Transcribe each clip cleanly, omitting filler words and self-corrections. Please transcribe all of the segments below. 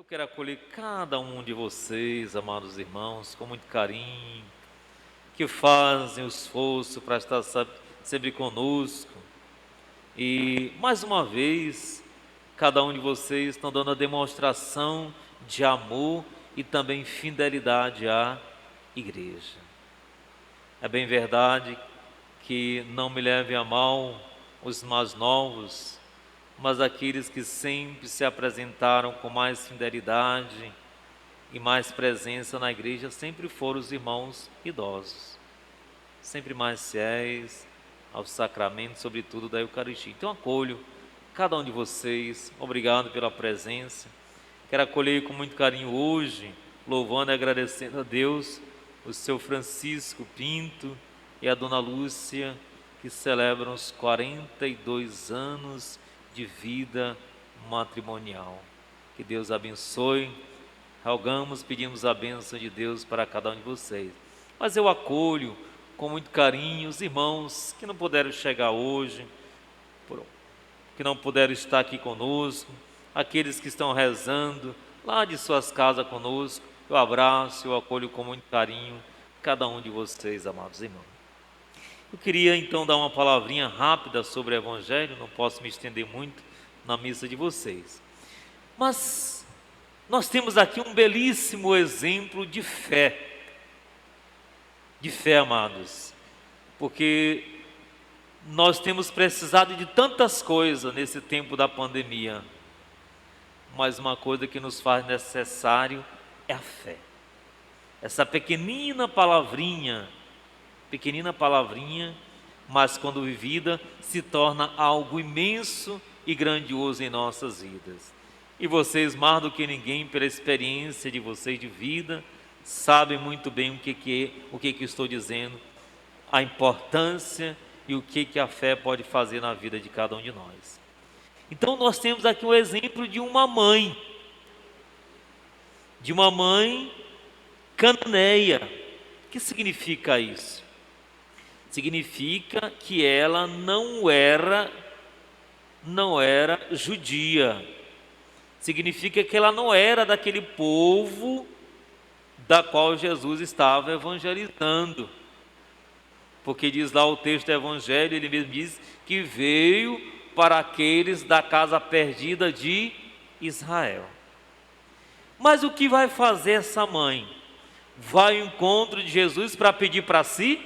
quero acolher cada um de vocês, amados irmãos, com muito carinho, que fazem o esforço para estar sempre conosco. E, mais uma vez, cada um de vocês estão dando a demonstração de amor e também fidelidade à igreja. É bem verdade que não me levem a mal os mais novos, mas aqueles que sempre se apresentaram com mais fidelidade e mais presença na igreja sempre foram os irmãos idosos, sempre mais fiéis aos sacramentos, sobretudo da Eucaristia. Então acolho cada um de vocês, obrigado pela presença. Quero acolher com muito carinho hoje, louvando e agradecendo a Deus, o seu Francisco Pinto e a dona Lúcia, que celebram os 42 anos de vida matrimonial. Que Deus abençoe. Rogamos, pedimos a bênção de Deus para cada um de vocês. Mas eu acolho com muito carinho os irmãos que não puderam chegar hoje, que não puderam estar aqui conosco, aqueles que estão rezando lá de suas casas conosco. Eu abraço, eu acolho com muito carinho cada um de vocês, amados irmãos. Eu queria então dar uma palavrinha rápida sobre o Evangelho, não posso me estender muito na missa de vocês. Mas nós temos aqui um belíssimo exemplo de fé, amados, porque nós temos precisado de tantas coisas nesse tempo da pandemia, mas uma coisa que nos faz necessário é a fé. Essa pequenina palavrinha, mas quando vivida, se torna algo imenso e grandioso em nossas vidas. E vocês, mais do que ninguém, pela experiência de vocês de vida, sabem muito bem o que estou dizendo, a importância e o que a fé pode fazer na vida de cada um de nós. Então nós temos aqui um exemplo de uma mãe cananeia. O que significa isso? Significa que ela não era judia. Significa que ela não era daquele povo da qual Jesus estava evangelizando. Porque diz lá o texto do Evangelho, ele mesmo diz que veio para aqueles da casa perdida de Israel. Mas o que vai fazer essa mãe? Vai ao encontro de Jesus para pedir para si?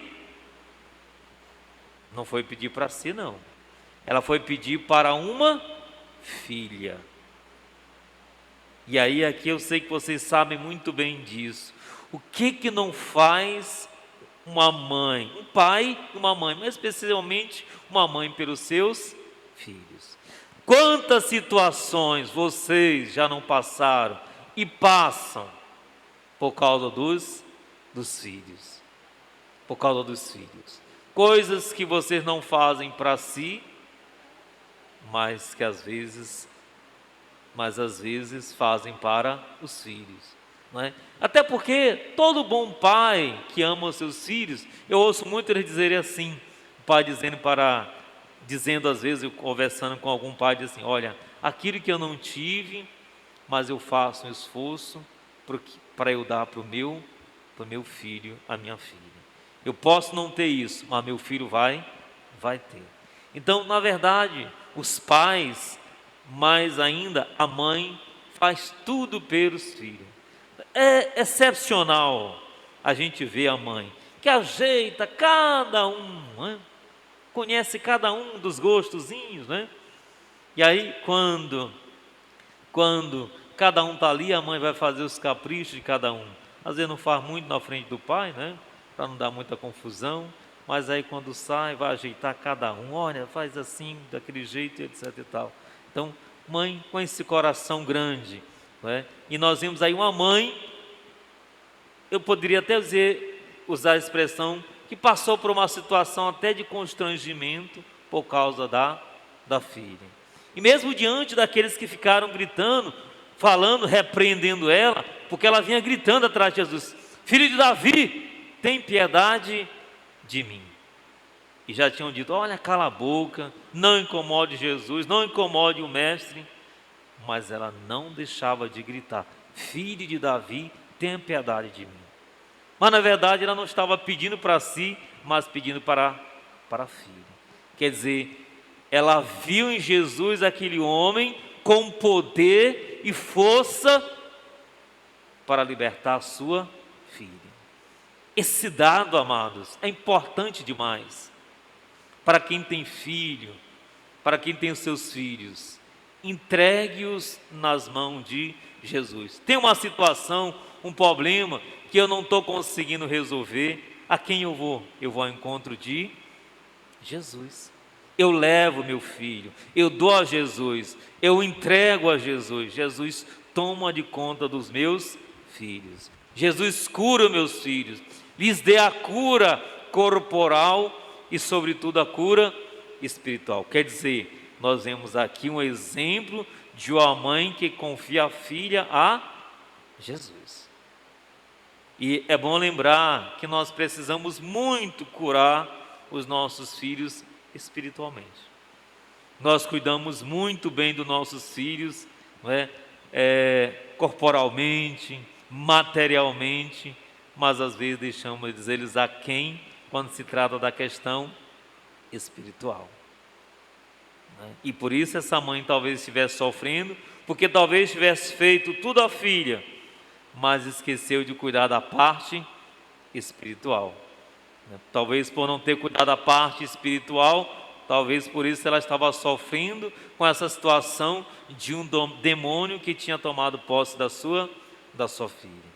Não foi pedir para si, não. Ela foi pedir para uma filha. E aí aqui eu sei que vocês sabem muito bem disso. O que não faz uma mãe, um pai e uma mãe, mas especialmente uma mãe pelos seus filhos? Quantas situações vocês já não passaram e passam por causa dos filhos? Por causa dos filhos. Coisas que vocês não fazem para si, mas às vezes fazem para os filhos, não é? Até porque todo bom pai que ama os seus filhos, eu ouço muito eles dizerem assim, o pai dizendo às vezes, eu conversando com algum pai, diz assim: olha, aquilo que eu não tive, mas eu faço um esforço para eu dar para o meu filho, a minha filha. Eu posso não ter isso, mas meu filho vai ter. Então, na verdade, os pais, mais ainda a mãe, faz tudo pelos filhos. É excepcional a gente ver a mãe, que ajeita cada um, né? Conhece cada um dos gostozinhos, né? E aí, quando cada um está ali, a mãe vai fazer os caprichos de cada um. Às vezes não faz muito na frente do pai, né? Para não dar muita confusão, mas aí quando sai, vai ajeitar cada um, olha, faz assim, daquele jeito, etc e tal. Então, mãe com esse coração grande, não é? E nós vimos aí uma mãe, eu poderia até usar a expressão, que passou por uma situação até de constrangimento por causa da filha. E mesmo diante daqueles que ficaram gritando, falando, repreendendo ela, porque ela vinha gritando atrás de Jesus: filho de Davi, tem piedade de mim. E já tinham dito: olha, cala a boca, não incomode Jesus, não incomode o mestre. mas ela não deixava de gritar: Filho de Davi, tenha piedade de mim. Mas na verdade ela não estava pedindo para si, mas pedindo para a filha. Quer dizer, ela viu em Jesus aquele homem com poder e força para libertar a sua filha. Esse dado, amados, é importante demais para quem tem filho, para quem tem os seus filhos. Entregue-os nas mãos de Jesus. Tem uma situação, um problema que eu não estou conseguindo resolver, a quem eu vou? Eu vou ao encontro de Jesus. Eu levo meu filho, eu dou a Jesus, eu entrego a Jesus. Jesus toma de conta dos meus filhos. Jesus cura meus filhos, lhes dê a cura corporal e, sobretudo, a cura espiritual. Quer dizer, nós vemos aqui um exemplo de uma mãe que confia a filha a Jesus. E é bom lembrar que nós precisamos muito curar os nossos filhos espiritualmente. Nós cuidamos muito bem dos nossos filhos, não é? Corporalmente, materialmente, mas às vezes deixamos eles aquém quando se trata da questão espiritual. E por isso essa mãe talvez estivesse sofrendo, porque talvez tivesse feito tudo à filha, mas esqueceu de cuidar da parte espiritual. Talvez por não ter cuidado da parte espiritual, talvez por isso ela estava sofrendo com essa situação de um demônio que tinha tomado posse da sua filha.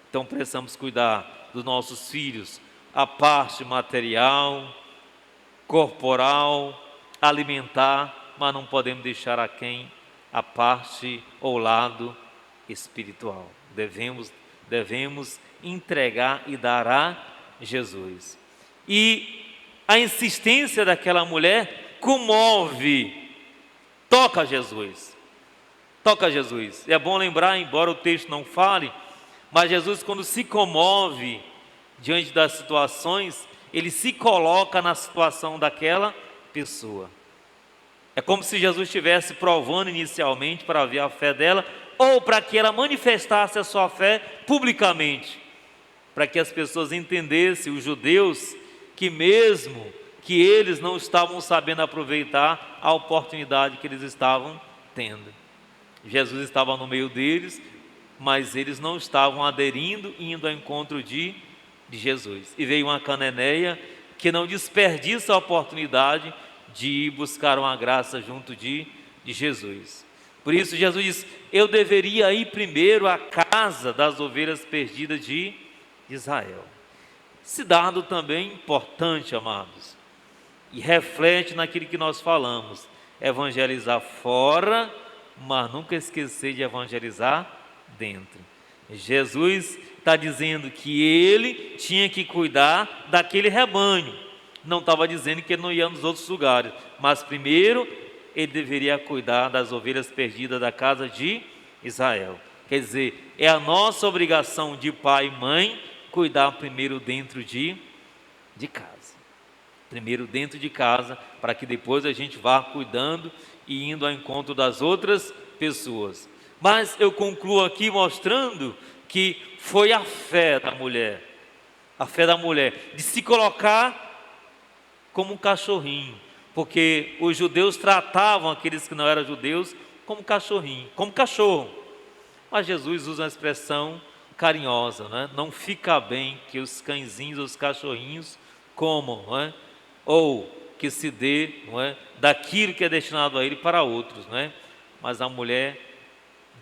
Então precisamos cuidar dos nossos filhos, a parte material, corporal, alimentar, mas não podemos deixar aquém a parte ou lado espiritual. Devemos entregar e dar a Jesus. E a insistência daquela mulher comove, toca Jesus. Toca Jesus. É bom lembrar, embora o texto não fale, mas Jesus, quando se comove diante das situações, ele se coloca na situação daquela pessoa. É como se Jesus estivesse provando inicialmente para ver a fé dela, ou para que ela manifestasse a sua fé publicamente, para que as pessoas entendessem, os judeus, que mesmo que eles não estavam sabendo aproveitar a oportunidade que eles estavam tendo. Jesus estava no meio deles, mas eles não estavam aderindo e indo ao encontro de Jesus. E veio uma cananeia que não desperdiça a oportunidade de ir buscar uma graça junto de Jesus. Por isso Jesus diz: eu deveria ir primeiro à casa das ovelhas perdidas de Israel. Esse dado também é importante, amados, e reflete naquilo que nós falamos: evangelizar fora, mas nunca esquecer de evangelizar dentro. Jesus está dizendo que ele tinha que cuidar daquele rebanho, não estava dizendo que ele não ia nos outros lugares, mas primeiro ele deveria cuidar das ovelhas perdidas da casa de Israel. Quer dizer, é a nossa obrigação de pai e mãe cuidar primeiro dentro de casa. Primeiro dentro de casa, para que depois a gente vá cuidando e indo ao encontro das outras pessoas. Mas eu concluo aqui mostrando que foi a fé da mulher, de se colocar como um cachorrinho, porque os judeus tratavam aqueles que não eram judeus como cachorrinho, como cachorro. Mas Jesus usa uma expressão carinhosa, né? Não fica bem que os cãezinhos, os cachorrinhos comam, não é? Ou que se dê, não é, daquilo que é destinado a ele para outros, não é? Mas a mulher,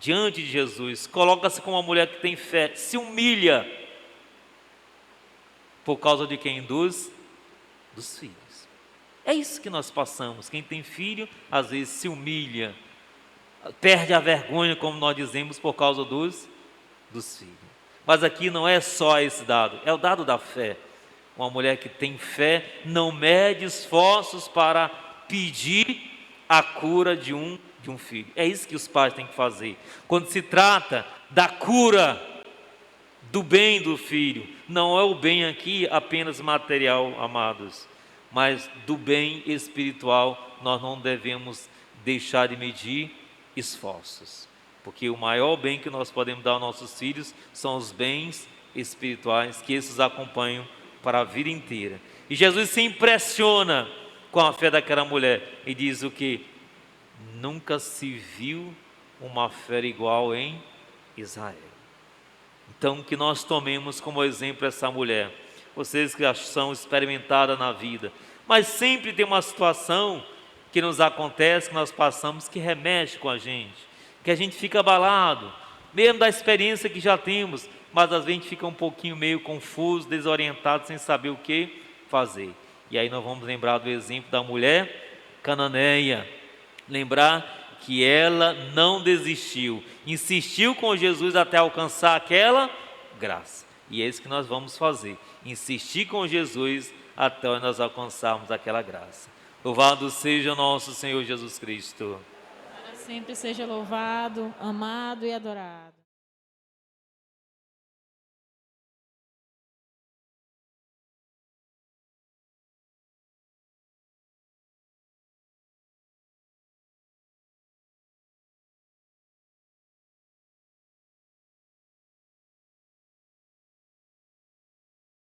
diante de Jesus, coloca-se como uma mulher que tem fé, se humilha por causa de quem? Dos filhos. É isso que nós passamos. Quem tem filho, às vezes se humilha, perde a vergonha, como nós dizemos, por causa dos filhos. Mas aqui não é só esse dado, é o dado da fé. Uma mulher que tem fé não mede esforços para pedir a cura de um filho. É isso que os pais têm que fazer. Quando se trata da cura do bem do filho, não é o bem aqui apenas material, amados, mas do bem espiritual. Nós não devemos deixar de medir esforços. Porque o maior bem que nós podemos dar aos nossos filhos são os bens espirituais, que esses acompanham para a vida inteira. E Jesus se impressiona com a fé daquela mulher e diz o que? Nunca se viu uma fé igual em Israel. Então, que nós tomemos como exemplo essa mulher. Vocês que já são experimentadas na vida, mas sempre tem uma situação que nos acontece, que nós passamos, que remexe com a gente, que a gente fica abalado, mesmo da experiência que já temos, mas às vezes a gente fica um pouquinho meio confuso, desorientado, sem saber o que fazer. E aí nós vamos lembrar do exemplo da mulher cananeia, lembrar que ela não desistiu, insistiu com Jesus até alcançar aquela graça. E é isso que nós vamos fazer, insistir com Jesus até nós alcançarmos aquela graça. Louvado seja nosso Senhor Jesus Cristo. Para sempre seja louvado, amado e adorado.